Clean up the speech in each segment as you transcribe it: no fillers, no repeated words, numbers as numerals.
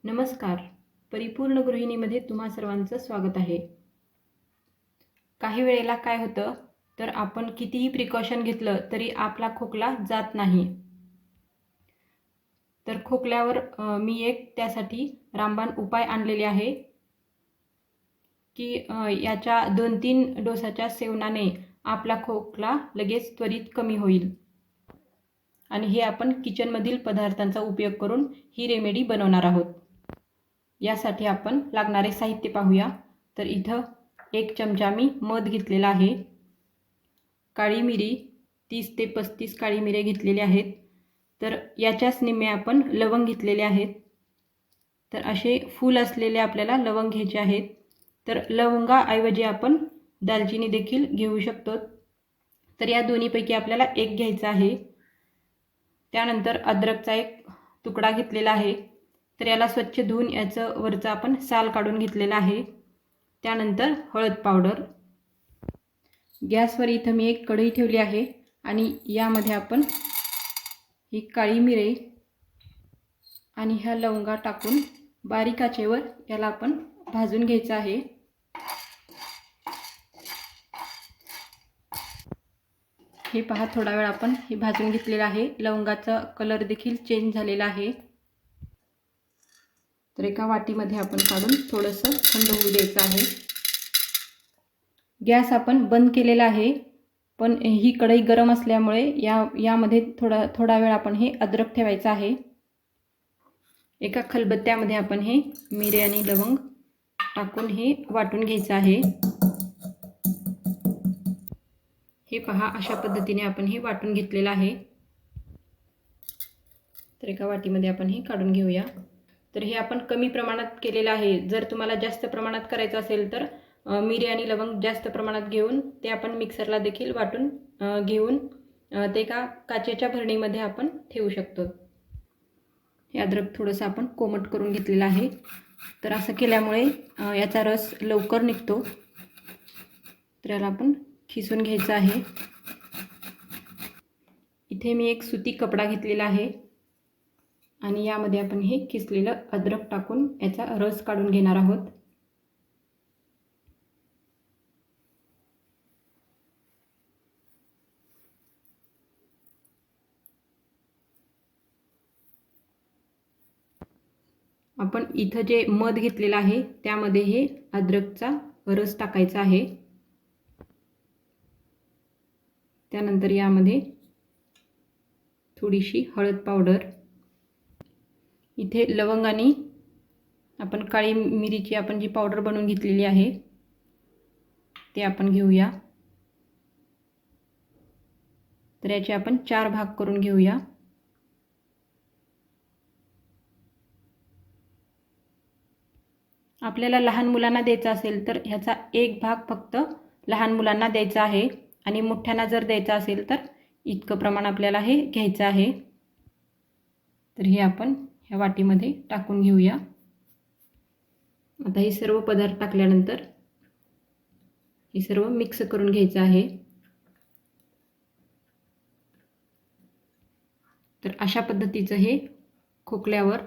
नमस्कार. परिपूर्ण गृहिणीमध्ये तुम्हा सर्वांचं स्वागत आहे. काही वेळेला काय होतं तर आपण कितीही प्रिकॉशन घेतलं तरी आपला खोकला जात नाही. तर खोकल्यावर मी एक त्यासाठी रामबाण उपाय आणलेले आहे की याच्या 2-3 डोसाच्या सेवनाने आपला खोकला लगेच त्वरित कमी होईल. आणि हे आपण किचनमधील पदार्थांचा उपयोग करून ही रेमेडी बनवणार आहोत. यासाठी आपण लागणारे साहित्य पाहूया. तर इथं 1 चमचा मी मध घेतलेला आहे. काळी मिरी 30 ते 35 काळी मिरी घेतलेल्या आहेत. तर याच्याच निम्मे आपण लवंग घेतलेले आहेत. तर असे फूल असलेले आपल्याला लवंग घ्यायचे आहेत. तर लवंगाऐवजी आपण दालचिनी देखील घेऊ शकतो. तर या दोन्हीपैकी आपल्याला एक घ्यायचा आहे. त्यानंतर अद्रकचा एक तुकडा घेतलेला आहे. तर याला स्वच्छ धुवून याचं वरचं आपण साल काढून घेतलेला आहे. त्यानंतर हळद पावडर. गॅसवर इथं मी एक कढई ठेवली आहे आणि यामध्ये आपण ही काळी मिरी आणि ह्या लवंगा टाकून बारीक आचेवर याला आपण भाजून घ्यायचं आहे. हे पहा, थोडा वेळ आपण हे भाजून घेतलेलं आहे. लवंगाचा कलर देखील चेंज झालेला आहे. तर एका वाटीमध्ये आपण काढून थोडंसं थंड होऊ द्यायचं आहे. गॅस आपण बंद केलेला आहे, पण ही कढई गरम असल्यामुळे यामध्ये थोडा वेळ आपण हे अद्रक ठेवायचं आहे. एका खलबत्त्यामध्ये आपण हे मिरे आणि लवंग टाकून हे वाटून घ्यायचं आहे. हे पहा, अशा पद्धतीने आपण हे वाटून घेतलेलं आहे. तर एका वाटीमध्ये आपण हे काढून घेऊया. तर हे आपण कमी प्रमाणात केलेलं आहे. जर तुम्हाला जास्त प्रमाणात करायचं असेल तर मिरी आणि लवंग जास्त प्रमाणात घेऊन ते आपण मिक्सरला देखील वाटून घेऊन ते एका काचेच्या भरणीमध्ये आपण ठेवू शकतो. हे अद्रक थोडंसं आपण कोमट करून घेतलेलं आहे. तर असं केल्यामुळे याचा रस लवकर निघतो. तर याला आपण खिसून घ्यायचं आहे. इथे मी एक सुती कपडा घेतलेला आहे आणि यामध्ये आपण हे किसलेलं अद्रक टाकून याचा रस काढून घेणार आहोत. आपण इथं जे मध घेतलेलं आहे त्यामध्ये हे अद्रकचा रस टाकायचा आहे. त्यानंतर यामध्ये थोडीशी हळद पावडर. इथे लवंग आणि आपण काळी मिरीची आपण जी पावडर बनवून घेतलेली आहे ते आपण घेऊया. तर याचे आपण 4 भाग करून घेऊया. आपल्याला लहान मुलांना द्यायचा असेल तर ह्याचा 1 भाग फक्त लहान मुलांना द्यायचा आहे आणि मोठ्यांना जर द्यायचा असेल तर इतकं प्रमाण आपल्याला हे घ्यायचं आहे. तर हे आपण ह्या वाटीमध्ये टाकून घेऊया. आता हे सर्व पदार्थ टाकल्यानंतर हे सर्व मिक्स करून घ्यायचं आहे. तर अशा पद्धतीचं हे खोकल्यावर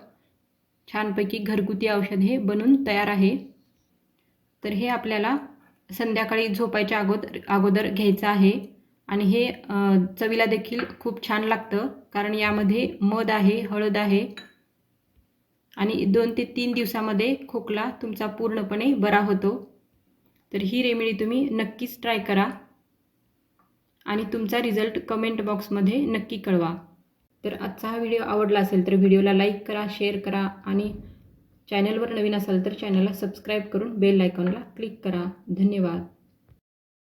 छानपैकी घरगुती औषध हे बनून तयार आहे. तर हे आपल्याला संध्याकाळी झोपायच्या अगोदर घ्यायचं आहे आणि हे चवीला देखील खूप छान लागतं, कारण यामध्ये मध आहे, हळद आहे आणि 2 ते 3 दिवसामध्ये खोकला तुमचा पूर्णपणे बरा होतो. तर ही रेमेडी तुम्ही नक्कीच ट्राय करा आणि तुमचा रिझल्ट कमेंट बॉक्समध्ये नक्की कळवा. तर आजचा हा व्हिडिओ आवडला असेल तर व्हिडिओला लाईक करा, शेअर करा आणि चॅनलवर नवीन असाल तर चॅनलला सबस्क्राईब करून बेल आयकॉनला क्लिक करा. धन्यवाद.